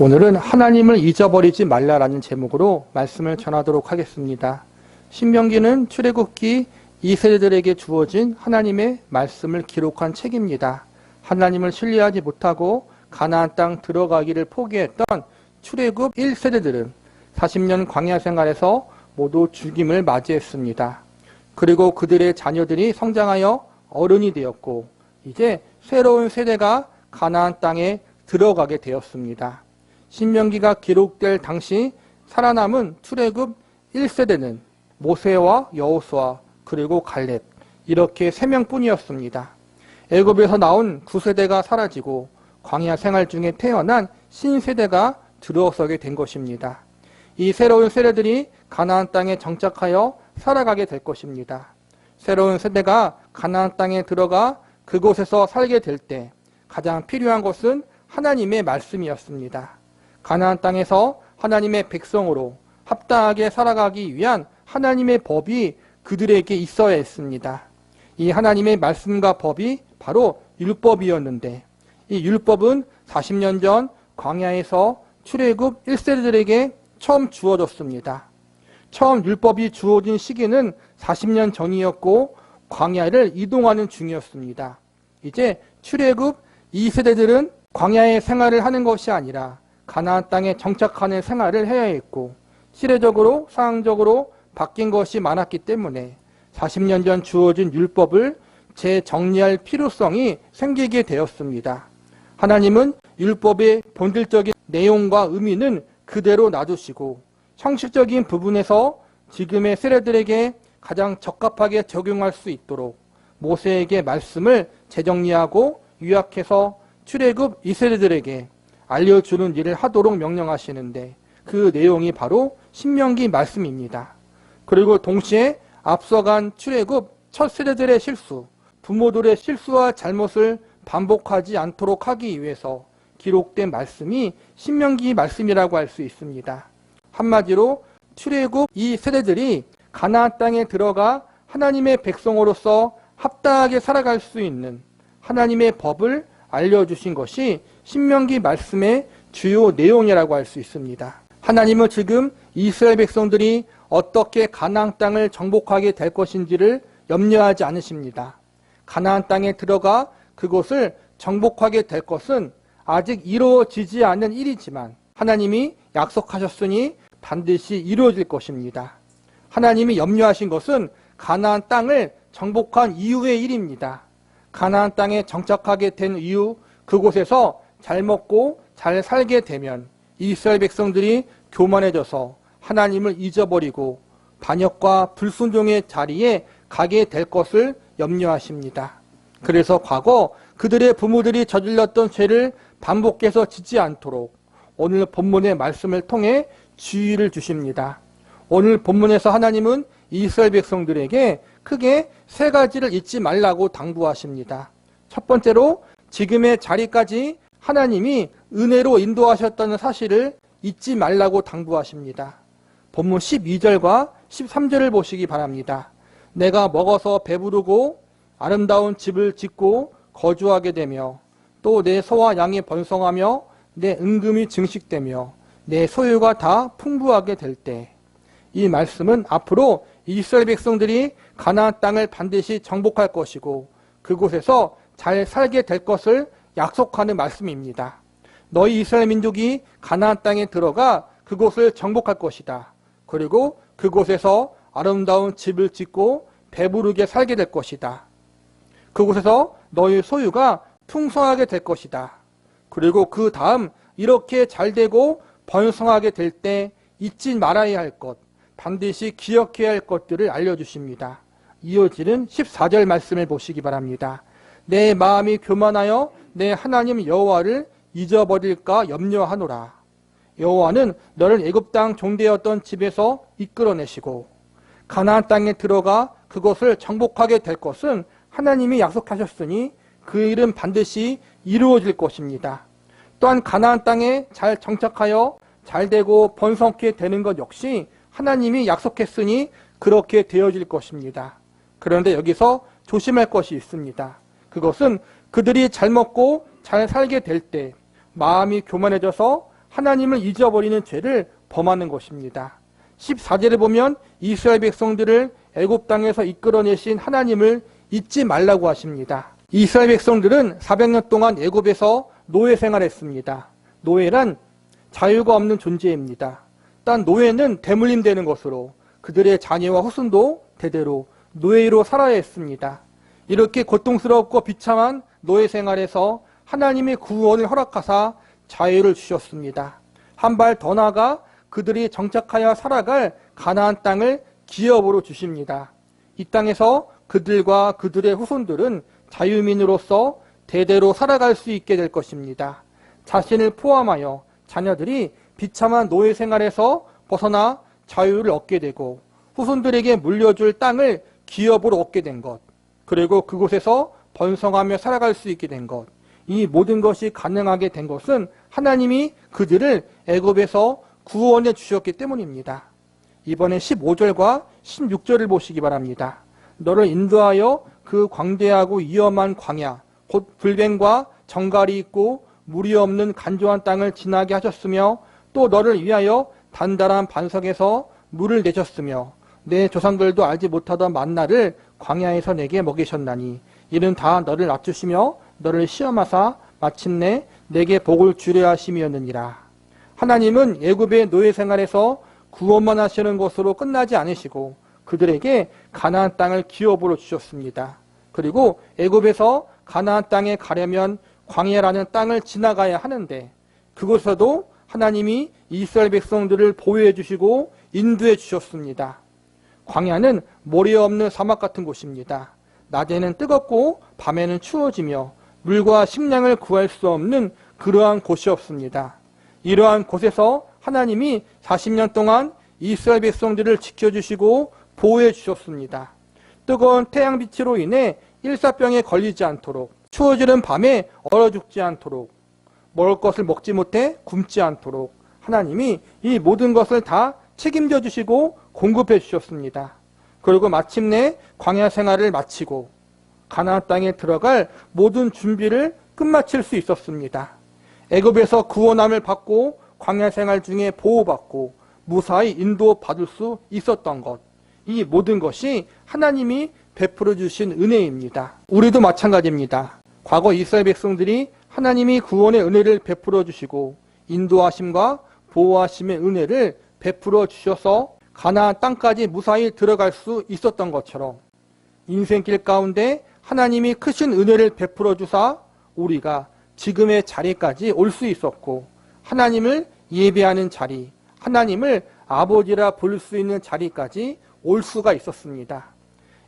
오늘은 하나님을 잊어버리지 말라라는 제목으로 말씀을 전하도록 하겠습니다. 신명기는 출애굽기 2세대들에게 주어진 하나님의 말씀을 기록한 책입니다. 하나님을 신뢰하지 못하고 가나안 땅 들어가기를 포기했던 출애굽 1세대들은 40년 광야 생활에서 모두 죽임을 맞이했습니다. 그리고 그들의 자녀들이 성장하여 어른이 되었고 이제 새로운 세대가 가나안 땅에 들어가게 되었습니다. 신명기가 기록될 당시 살아남은 출애굽 1세대는 모세와 여호수아 그리고 갈렙 이렇게 3명뿐이었습니다. 애굽에서 나온 9세대가 사라지고 광야 생활 중에 태어난 신세대가 들어서게 된 것입니다. 이 새로운 세대들이 가나안 땅에 정착하여 살아가게 될 것입니다. 새로운 세대가 가나안 땅에 들어가 그곳에서 살게 될 때 가장 필요한 것은 하나님의 말씀이었습니다. 가나안 땅에서 하나님의 백성으로 합당하게 살아가기 위한 하나님의 법이 그들에게 있어야 했습니다. 이 하나님의 말씀과 법이 바로 율법이었는데 이 율법은 40년 전 광야에서 출애굽 1세대들에게 처음 주어졌습니다. 처음 율법이 주어진 시기는 40년 전이었고 광야를 이동하는 중이었습니다. 이제 출애굽 2세대들은 광야의 생활을 하는 것이 아니라 가나안 땅에 정착하는 생활을 해야 했고 시대적으로 상황적으로 바뀐 것이 많았기 때문에 40년 전 주어진 율법을 재정리할 필요성이 생기게 되었습니다. 하나님은 율법의 본질적인 내용과 의미는 그대로 놔두시고 형식적인 부분에서 지금의 세대들에게 가장 적합하게 적용할 수 있도록 모세에게 말씀을 재정리하고 요약해서 출애굽 2세대들에게 알려주는 일을 하도록 명령하시는데 그 내용이 바로 신명기 말씀입니다. 그리고 동시에 앞서간 출애굽 첫 세대들의 실수, 부모들의 실수와 잘못을 반복하지 않도록 하기 위해서 기록된 말씀이 신명기 말씀이라고 할 수 있습니다. 한마디로 출애굽 이 세대들이 가나안 땅에 들어가 하나님의 백성으로서 합당하게 살아갈 수 있는 하나님의 법을 알려주신 것이 신명기 말씀의 주요 내용이라고 할 수 있습니다. 하나님은 지금 이스라엘 백성들이 어떻게 가나안 땅을 정복하게 될 것인지를 염려하지 않으십니다. 가나안 땅에 들어가 그곳을 정복하게 될 것은 아직 이루어지지 않은 일이지만 하나님이 약속하셨으니 반드시 이루어질 것입니다. 하나님이 염려하신 것은 가나안 땅을 정복한 이후의 일입니다. 가나안 땅에 정착하게 된 이후 그곳에서 잘 먹고 잘 살게 되면 이스라엘 백성들이 교만해져서 하나님을 잊어버리고 반역과 불순종의 자리에 가게 될 것을 염려하십니다. 그래서 과거 그들의 부모들이 저질렀던 죄를 반복해서 짓지 않도록 오늘 본문의 말씀을 통해 주의를 주십니다. 오늘 본문에서 하나님은 이스라엘 백성들에게 크게 3가지를 잊지 말라고 당부하십니다. 첫 번째로 지금의 자리까지 하나님이 은혜로 인도하셨다는 사실을 잊지 말라고 당부하십니다. 본문 12절과 13절을 보시기 바랍니다. 내가 먹어서 배부르고 아름다운 집을 짓고 거주하게 되며 또 내 소와 양이 번성하며 내 은금이 증식되며 내 소유가 다 풍부하게 될 때 이 말씀은 앞으로 이스라엘 백성들이 가나안 땅을 반드시 정복할 것이고 그곳에서 잘 살게 될 것을 약속하는 말씀입니다. 너희 이스라엘 민족이 가나안 땅에 들어가 그곳을 정복할 것이다. 그리고 그곳에서 아름다운 집을 짓고 배부르게 살게 될 것이다. 그곳에서 너희 소유가 풍성하게 될 것이다. 그리고 그 다음 이렇게 잘 되고 번성하게 될 때 잊지 말아야 할 것, 반드시 기억해야 할 것들을 알려주십니다. 이어지는 14절 말씀을 보시기 바랍니다. 내 마음이 교만하여 내 하나님 여호와를 잊어버릴까 염려하노라. 여호와는 너를 애굽 땅 종되었던 집에서 이끌어내시고 가나안 땅에 들어가 그것을 정복하게 될 것은 하나님이 약속하셨으니 그 일은 반드시 이루어질 것입니다. 또한 가나안 땅에 잘 정착하여 잘 되고 번성케 되는 것 역시 하나님이 약속했으니 그렇게 되어질 것입니다. 그런데 여기서 조심할 것이 있습니다. 그것은 그들이 잘 먹고 잘 살게 될 때 마음이 교만해져서 하나님을 잊어버리는 죄를 범하는 것입니다. 14절에 보면 이스라엘 백성들을 애굽 땅에서 이끌어내신 하나님을 잊지 말라고 하십니다. 이스라엘 백성들은 400년 동안 애굽에서 노예 생활했습니다. 노예란 자유가 없는 존재입니다. 단 노예는 대물림되는 것으로 그들의 자녀와 후손도 대대로 노예로 살아야 했습니다. 이렇게 고통스럽고 비참한 노예 생활에서 하나님의 구원을 허락하사 자유를 주셨습니다. 한 발 더 나아가 그들이 정착하여 살아갈 가나안 땅을 기업으로 주십니다. 이 땅에서 그들과 그들의 후손들은 자유민으로서 대대로 살아갈 수 있게 될 것입니다. 자신을 포함하여 자녀들이 비참한 노예 생활에서 벗어나 자유를 얻게 되고 후손들에게 물려줄 땅을 기업으로 얻게 된 것, 그리고 그곳에서 번성하며 살아갈 수 있게 된 것, 이 모든 것이 가능하게 된 것은 하나님이 그들을 애굽에서 구원해 주셨기 때문입니다. 이번에 15절과 16절을 보시기 바랍니다. 너를 인도하여 그 광대하고 위험한 광야, 곧 불뱀과 정갈이 있고 물이 없는 간조한 땅을 지나게 하셨으며 또 너를 위하여 단단한 반석에서 물을 내셨으며 내 조상들도 알지 못하던 만나를 광야에서 내게 먹이셨나니 이는 다 너를 낮추시며 너를 시험하사 마침내 내게 복을 주려 하심이었느니라. 하나님은 애굽의 노예 생활에서 구원만 하시는 것으로 끝나지 않으시고 그들에게 가나안 땅을 기업으로 주셨습니다. 그리고 애굽에서 가나안 땅에 가려면 광야라는 땅을 지나가야 하는데 그곳에서도 하나님이 이스라엘 백성들을 보호해 주시고 인도해 주셨습니다. 광야는 모래 없는 사막 같은 곳입니다. 낮에는 뜨겁고 밤에는 추워지며 물과 식량을 구할 수 없는 그러한 곳이었습니다. 이러한 곳에서 하나님이 40년 동안 이스라엘 백성들을 지켜주시고 보호해 주셨습니다. 뜨거운 태양빛으로 인해 일사병에 걸리지 않도록, 추워지는 밤에 얼어 죽지 않도록, 먹을 것을 먹지 못해 굶지 않도록 하나님이 이 모든 것을 다 책임져 주시고 공급해 주셨습니다. 그리고 마침내 광야 생활을 마치고 가나안 땅에 들어갈 모든 준비를 끝마칠 수 있었습니다. 애굽에서 구원함을 받고 광야 생활 중에 보호받고 무사히 인도받을 수 있었던 것, 이 모든 것이 하나님이 베풀어 주신 은혜입니다. 우리도 마찬가지입니다. 과거 이스라엘 백성들이 하나님이 구원의 은혜를 베풀어 주시고 인도하심과 보호하심의 은혜를 베풀어 주셔서 가나안 땅까지 무사히 들어갈 수 있었던 것처럼 인생길 가운데 하나님이 크신 은혜를 베풀어 주사 우리가 지금의 자리까지 올 수 있었고 하나님을 예배하는 자리, 하나님을 아버지라 부를 수 있는 자리까지 올 수가 있었습니다.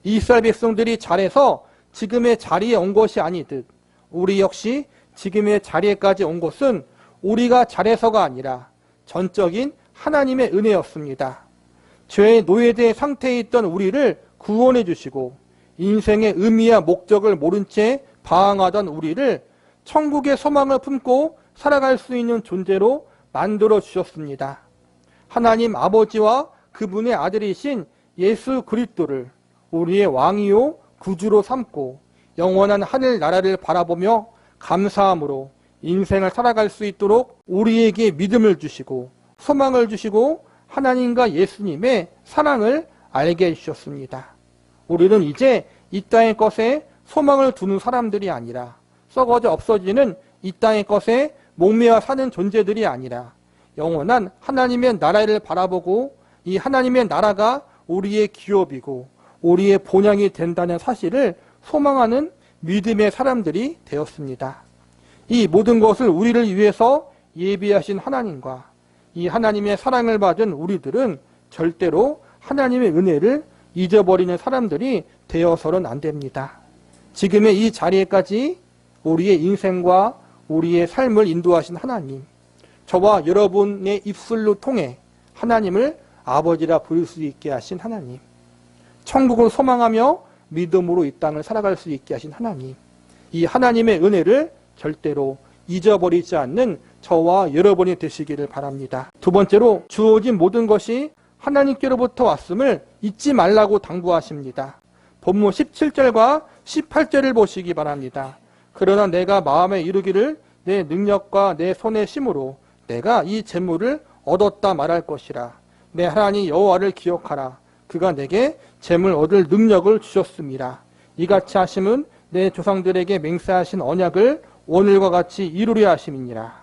이스라엘 백성들이 잘해서 지금의 자리에 온 것이 아니듯 우리 역시 지금의 자리에까지 온 것은 우리가 잘해서가 아니라 전적인 하나님의 은혜였습니다. 죄의 노예된 상태에 있던 우리를 구원해 주시고 인생의 의미와 목적을 모른 채 방황하던 우리를 천국의 소망을 품고 살아갈 수 있는 존재로 만들어 주셨습니다. 하나님 아버지와 그분의 아들이신 예수 그리스도를 우리의 왕이요 구주로 삼고 영원한 하늘나라를 바라보며 감사함으로 인생을 살아갈 수 있도록 우리에게 믿음을 주시고 소망을 주시고 하나님과 예수님의 사랑을 알게 해주셨습니다. 우리는 이제 이 땅의 것에 소망을 두는 사람들이 아니라 썩어져 없어지는 이 땅의 것에 목매어 사는 존재들이 아니라 영원한 하나님의 나라를 바라보고 이 하나님의 나라가 우리의 기업이고 우리의 본향이 된다는 사실을 소망하는 믿음의 사람들이 되었습니다. 이 모든 것을 우리를 위해서 예비하신 하나님과 이 하나님의 사랑을 받은 우리들은 절대로 하나님의 은혜를 잊어버리는 사람들이 되어서는 안 됩니다. 지금의 이 자리에까지 우리의 인생과 우리의 삶을 인도하신 하나님, 저와 여러분의 입술로 통해 하나님을 아버지라 부를 수 있게 하신 하나님, 천국을 소망하며 믿음으로 이 땅을 살아갈 수 있게 하신 하나님, 이 하나님의 은혜를 절대로 잊어버리지 않는 저와 여러분이 되시기를 바랍니다. 두 번째로 주어진 모든 것이 하나님께로부터 왔음을 잊지 말라고 당부하십니다. 본문 17절과 18절을 보시기 바랍니다. 그러나 내가 마음에 이르기를 내 능력과 내 손의 힘으로 내가 이 재물을 얻었다 말할 것이라. 내 하나님 여호와를 기억하라. 그가 내게 재물 얻을 능력을 주셨습니다. 이같이 하심은 내 조상들에게 맹세하신 언약을 오늘과 같이 이루려 하심이니라.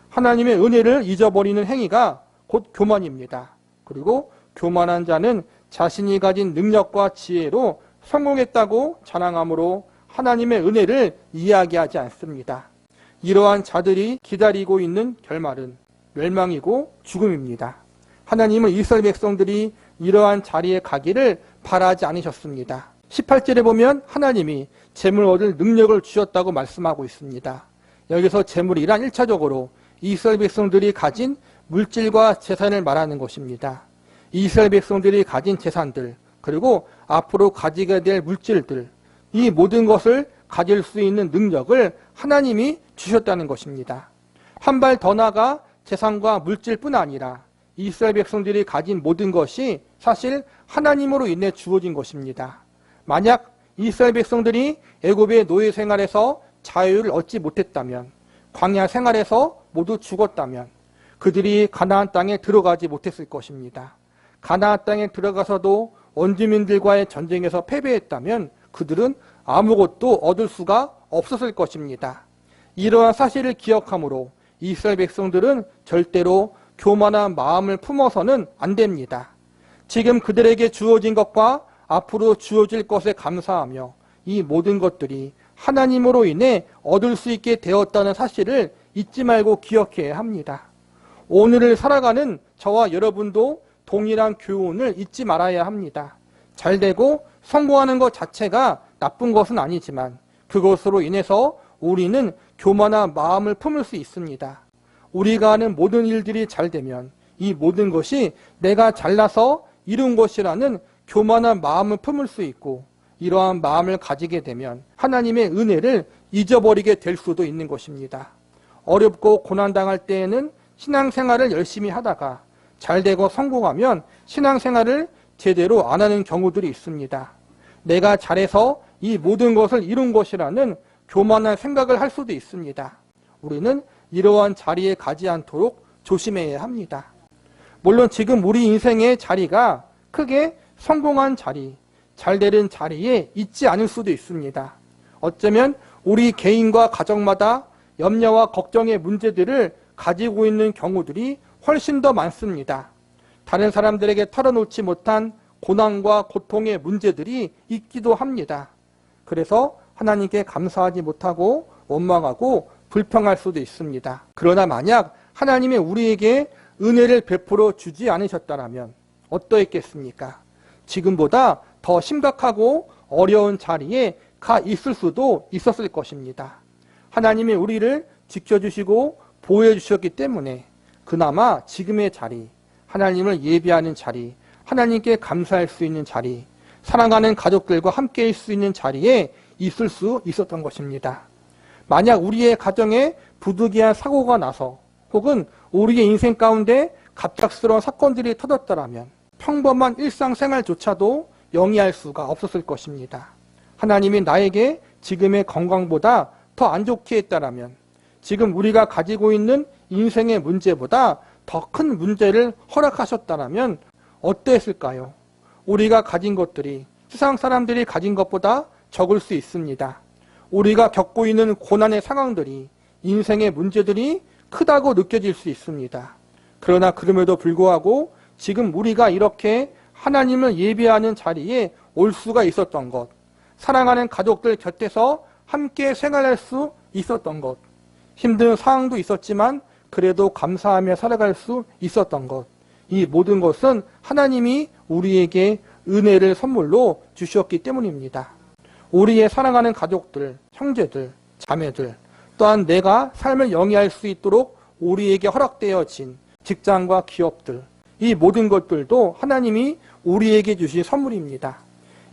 하나님의 은혜를 잊어버리는 행위가 곧 교만입니다. 그리고 교만한 자는 자신이 가진 능력과 지혜로 성공했다고 자랑하므로 하나님의 은혜를 이야기하지 않습니다. 이러한 자들이 기다리고 있는 결말은 멸망이고 죽음입니다. 하나님은 이스라엘 백성들이 이러한 자리에 가기를 바라지 않으셨습니다. 18절에 보면 하나님이 재물 얻을 능력을 주셨다고 말씀하고 있습니다. 여기서 재물이란 1차적으로 이스라엘 백성들이 가진 물질과 재산을 말하는 것입니다. 이스라엘 백성들이 가진 재산들, 그리고 앞으로 가지게 될 물질들, 이 모든 것을 가질 수 있는 능력을 하나님이 주셨다는 것입니다. 한 발 더 나아가 재산과 물질뿐 아니라 이스라엘 백성들이 가진 모든 것이 사실 하나님으로 인해 주어진 것입니다. 만약 이스라엘 백성들이 애굽의 노예 생활에서 자유를 얻지 못했다면, 광야 생활에서 모두 죽었다면 그들이 가나안 땅에 들어가지 못했을 것입니다. 가나안 땅에 들어가서도 원주민들과의 전쟁에서 패배했다면 그들은 아무것도 얻을 수가 없었을 것입니다. 이러한 사실을 기억하므로 이스라엘 백성들은 절대로 교만한 마음을 품어서는 안 됩니다. 지금 그들에게 주어진 것과 앞으로 주어질 것에 감사하며 이 모든 것들이 하나님으로 인해 얻을 수 있게 되었다는 사실을 잊지 말고 기억해야 합니다. 오늘을 살아가는 저와 여러분도 동일한 교훈을 잊지 말아야 합니다. 잘되고 성공하는 것 자체가 나쁜 것은 아니지만 그것으로 인해서 우리는 교만한 마음을 품을 수 있습니다. 우리가 하는 모든 일들이 잘 되면 이 모든 것이 내가 잘나서 이룬 것이라는 교만한 마음을 품을 수 있고, 이러한 마음을 가지게 되면 하나님의 은혜를 잊어버리게 될 수도 있는 것입니다. 어렵고 고난당할 때에는 신앙생활을 열심히 하다가 잘되고 성공하면 신앙생활을 제대로 안 하는 경우들이 있습니다. 내가 잘해서 이 모든 것을 이룬 것이라는 교만한 생각을 할 수도 있습니다. 우리는 이러한 자리에 가지 않도록 조심해야 합니다. 물론 지금 우리 인생의 자리가 크게 성공한 자리, 잘되는 자리에 있지 않을 수도 있습니다. 어쩌면 우리 개인과 가정마다 염려와 걱정의 문제들을 가지고 있는 경우들이 훨씬 더 많습니다. 다른 사람들에게 털어놓지 못한 고난과 고통의 문제들이 있기도 합니다. 그래서 하나님께 감사하지 못하고 원망하고 불평할 수도 있습니다. 그러나 만약 하나님이 우리에게 은혜를 베풀어 주지 않으셨다면 어떠했겠습니까? 지금보다 더 심각하고 어려운 자리에 가 있을 수도 있었을 것입니다. 하나님이 우리를 지켜주시고 보호해 주셨기 때문에 그나마 지금의 자리, 하나님을 예배하는 자리, 하나님께 감사할 수 있는 자리, 사랑하는 가족들과 함께할 수 있는 자리에 있을 수 있었던 것입니다. 만약 우리의 가정에 부득이한 사고가 나서 혹은 우리의 인생 가운데 갑작스러운 사건들이 터졌더라면 평범한 일상생활조차도 영위할 수가 없었을 것입니다. 하나님이 나에게 지금의 건강보다 더 안 좋게 했다라면, 지금 우리가 가지고 있는 인생의 문제보다 더 큰 문제를 허락하셨다라면 어땠을까요? 우리가 가진 것들이 세상 사람들이 가진 것보다 적을 수 있습니다. 우리가 겪고 있는 고난의 상황들이, 인생의 문제들이 크다고 느껴질 수 있습니다. 그러나 그럼에도 불구하고 지금 우리가 이렇게 하나님을 예배하는 자리에 올 수가 있었던 것, 사랑하는 가족들 곁에서 함께 생활할 수 있었던 것, 힘든 상황도 있었지만 그래도 감사하며 살아갈 수 있었던 것, 이 모든 것은 하나님이 우리에게 은혜를 선물로 주셨기 때문입니다. 우리의 사랑하는 가족들, 형제들, 자매들, 또한 내가 삶을 영위할 수 있도록 우리에게 허락되어진 직장과 기업들, 이 모든 것들도 하나님이 우리에게 주신 선물입니다.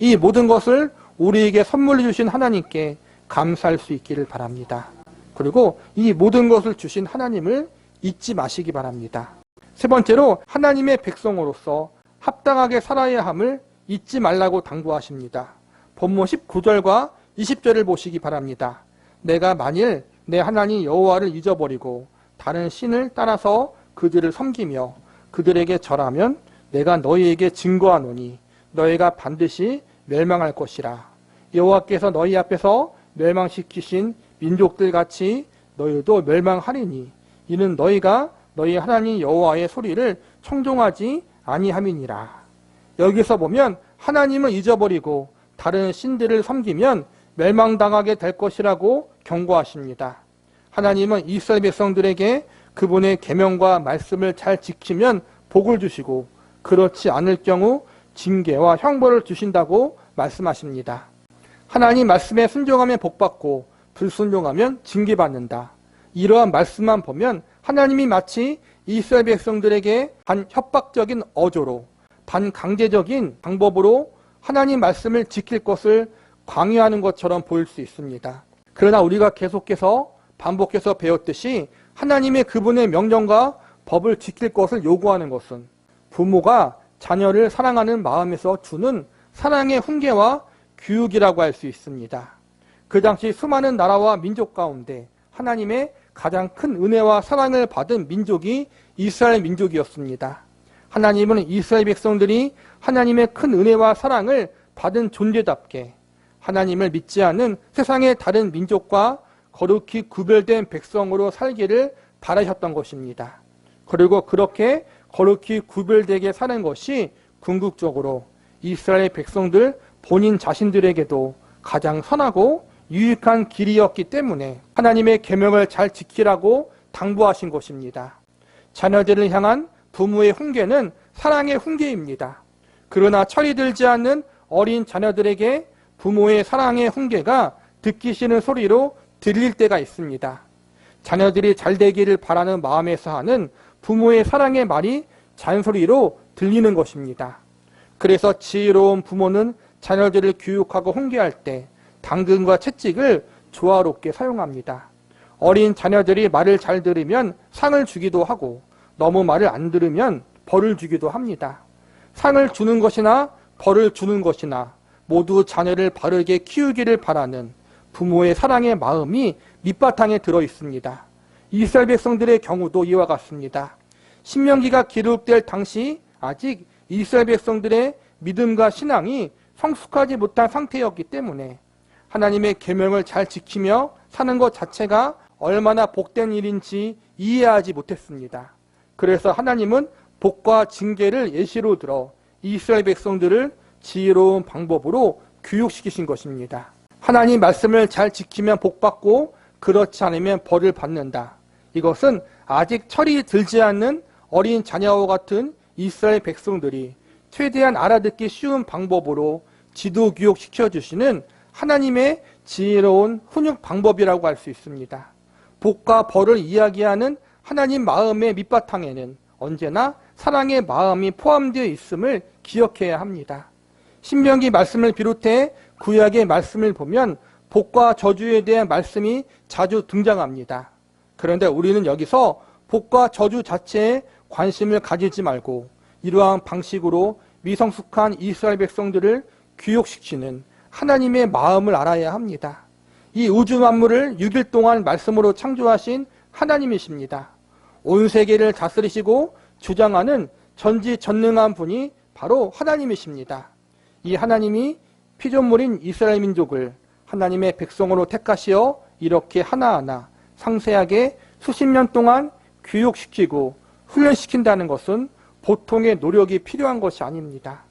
이 모든 것을 우리에게 선물로 주신 하나님께 감사할 수 있기를 바랍니다. 그리고 이 모든 것을 주신 하나님을 잊지 마시기 바랍니다. 세 번째로 하나님의 백성으로서 합당하게 살아야 함을 잊지 말라고 당부하십니다. 본문 19절과 20절을 보시기 바랍니다. 내가 만일 내 하나님 여호와를 잊어버리고 다른 신을 따라서 그들을 섬기며 그들에게 절하면 내가 너희에게 증거하노니 너희가 반드시 멸망할 것이라. 여호와께서 너희 앞에서 멸망시키신 민족들 같이 너희도 멸망하리니 이는 너희가 너희 하나님 여호와의 소리를 청종하지 아니함이니라. 여기서 보면 하나님을 잊어버리고 다른 신들을 섬기면 멸망당하게 될 것이라고 경고하십니다. 하나님은 이스라엘 백성들에게 그분의 계명과 말씀을 잘 지키면 복을 주시고 그렇지 않을 경우 징계와 형벌을 주신다고 말씀하십니다. 하나님 말씀에 순종하면 복받고 불순종하면 징계받는다. 이러한 말씀만 보면 하나님이 마치 이스라엘 백성들에게 반협박적인 어조로 반강제적인 방법으로 하나님 말씀을 지킬 것을 강요하는 것처럼 보일 수 있습니다. 그러나 우리가 계속해서 반복해서 배웠듯이 하나님의 그분의 명령과 법을 지킬 것을 요구하는 것은 부모가 자녀를 사랑하는 마음에서 주는 사랑의 훈계와 교육이라고 할 수 있습니다. 그 당시 수많은 나라와 민족 가운데 하나님의 가장 큰 은혜와 사랑을 받은 민족이 이스라엘 민족이었습니다. 하나님은 이스라엘 백성들이 하나님의 큰 은혜와 사랑을 받은 존재답게 하나님을 믿지 않는 세상의 다른 민족과 거룩히 구별된 백성으로 살기를 바라셨던 것입니다. 그리고 그렇게 거룩히 구별되게 사는 것이 궁극적으로 이스라엘 백성들 본인 자신들에게도 가장 선하고 유익한 길이었기 때문에 하나님의 계명을 잘 지키라고 당부하신 것입니다. 자녀들을 향한 부모의 훈계는 사랑의 훈계입니다. 그러나 철이 들지 않는 어린 자녀들에게 부모의 사랑의 훈계가 듣기 싫은 소리로 들릴 때가 있습니다. 자녀들이 잘 되기를 바라는 마음에서 하는 부모의 사랑의 말이 잔소리로 들리는 것입니다. 그래서 지혜로운 부모는 자녀들을 교육하고 훈계할 때 당근과 채찍을 조화롭게 사용합니다. 어린 자녀들이 말을 잘 들으면 상을 주기도 하고 너무 말을 안 들으면 벌을 주기도 합니다. 상을 주는 것이나 벌을 주는 것이나 모두 자녀를 바르게 키우기를 바라는 부모의 사랑의 마음이 밑바탕에 들어 있습니다. 이스라엘 백성들의 경우도 이와 같습니다. 신명기가 기록될 당시 아직 이스라엘 백성들의 믿음과 신앙이 성숙하지 못한 상태였기 때문에 하나님의 계명을 잘 지키며 사는 것 자체가 얼마나 복된 일인지 이해하지 못했습니다. 그래서 하나님은 복과 징계를 예시로 들어 이스라엘 백성들을 지혜로운 방법으로 교육시키신 것입니다. 하나님 말씀을 잘 지키면 복받고 그렇지 않으면 벌을 받는다. 이것은 아직 철이 들지 않는 어린 자녀와 같은 이스라엘 백성들이 최대한 알아듣기 쉬운 방법으로 지도 교육시켜주시는 하나님의 지혜로운 훈육 방법이라고 할 수 있습니다. 복과 벌을 이야기하는 하나님 마음의 밑바탕에는 언제나 사랑의 마음이 포함되어 있음을 기억해야 합니다. 신명기 말씀을 비롯해 구약의 말씀을 보면 복과 저주에 대한 말씀이 자주 등장합니다. 그런데 우리는 여기서 복과 저주 자체에 관심을 가지지 말고 이러한 방식으로 미성숙한 이스라엘 백성들을 교육시키는 하나님의 마음을 알아야 합니다. 이 우주 만물을 6일 동안 말씀으로 창조하신 하나님이십니다. 온 세계를 다스리시고 주장하는 전지전능한 분이 바로 하나님이십니다. 이 하나님이 피조물인 이스라엘 민족을 하나님의 백성으로 택하시어 이렇게 하나하나 상세하게 수십 년 동안 교육시키고 훈련시킨다는 것은 보통의 노력이 필요한 것이 아닙니다.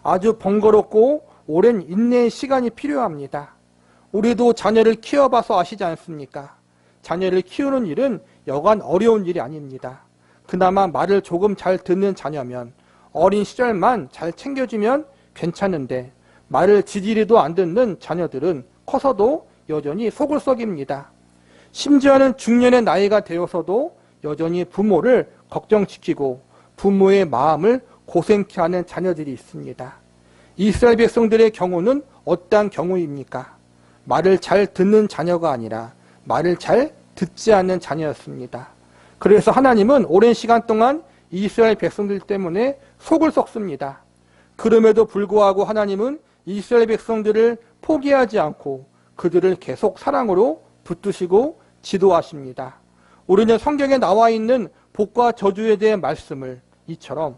아주 번거롭고 오랜 인내의 시간이 필요합니다. 우리도 자녀를 키워봐서 아시지 않습니까? 자녀를 키우는 일은 여간 어려운 일이 아닙니다. 그나마 말을 조금 잘 듣는 자녀면 어린 시절만 잘 챙겨주면 괜찮은데 말을 지지리도 안 듣는 자녀들은 커서도 여전히 속을 썩입니다. 심지어는 중년의 나이가 되어서도 여전히 부모를 걱정시키고 부모의 마음을 고생케 하는 자녀들이 있습니다. 이스라엘 백성들의 경우는 어떠한 경우입니까? 말을 잘 듣는 자녀가 아니라 말을 잘 듣지 않는 자녀였습니다. 그래서 하나님은 오랜 시간 동안 이스라엘 백성들 때문에 속을 썩습니다. 그럼에도 불구하고 하나님은 이스라엘 백성들을 포기하지 않고 그들을 계속 사랑으로 붙드시고 지도하십니다. 우리는 성경에 나와 있는 복과 저주에 대한 말씀을 이처럼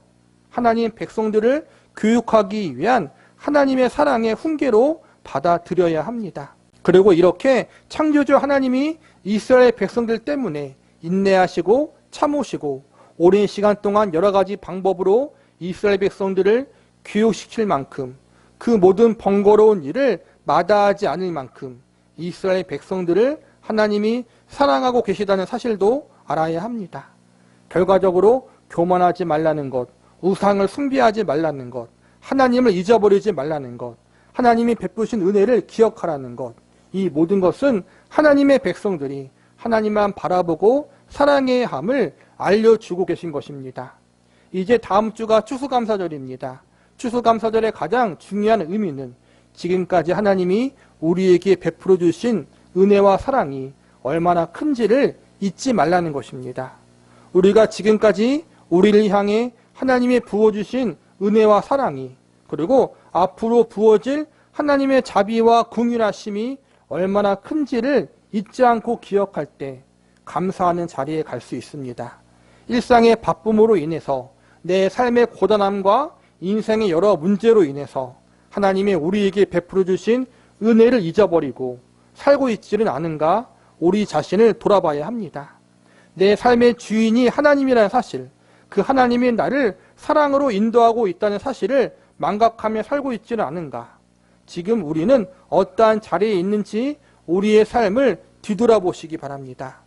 하나님 백성들을 교육하기 위한 하나님의 사랑의 훈계로 받아들여야 합니다. 그리고 이렇게 창조주 하나님이 이스라엘 백성들 때문에 인내하시고 참으시고 오랜 시간 동안 여러 가지 방법으로 이스라엘 백성들을 교육시킬 만큼 그 모든 번거로운 일을 마다하지 않을 만큼 이스라엘 백성들을 하나님이 사랑하고 계시다는 사실도 알아야 합니다. 결과적으로 교만하지 말라는 것, 우상을 숭배하지 말라는 것, 하나님을 잊어버리지 말라는 것, 하나님이 베푸신 은혜를 기억하라는 것, 이 모든 것은 하나님의 백성들이 하나님만 바라보고 사랑해야 함을 알려주고 계신 것입니다. 이제 다음 주가 추수감사절입니다. 추수감사절의 가장 중요한 의미는 지금까지 하나님이 우리에게 베풀어 주신 은혜와 사랑이 얼마나 큰지를 잊지 말라는 것입니다. 우리가 지금까지 우리를 향해 하나님이 부어주신 은혜와 사랑이 그리고 앞으로 부어질 하나님의 자비와 긍휼하심이 얼마나 큰지를 잊지 않고 기억할 때 감사하는 자리에 갈 수 있습니다. 일상의 바쁨으로 인해서 내 삶의 고단함과 인생의 여러 문제로 인해서 하나님이 우리에게 베풀어 주신 은혜를 잊어버리고 살고 있지는 않은가 우리 자신을 돌아봐야 합니다. 내 삶의 주인이 하나님이라는 사실, 그 하나님이 나를 사랑으로 인도하고 있다는 사실을 망각하며 살고 있지는 않은가. 지금 우리는 어떠한 자리에 있는지 우리의 삶을 뒤돌아보시기 바랍니다.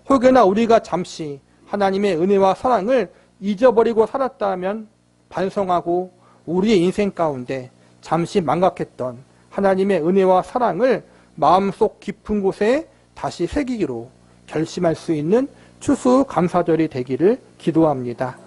혹여나 우리가 잠시 하나님의 은혜와 사랑을 잊어버리고 살았다면 반성하고 우리의 인생 가운데 잠시 망각했던 하나님의 은혜와 사랑을 마음속 깊은 곳에 다시 새기기로 결심할 수 있는 추수감사절이 되기를 기도합니다.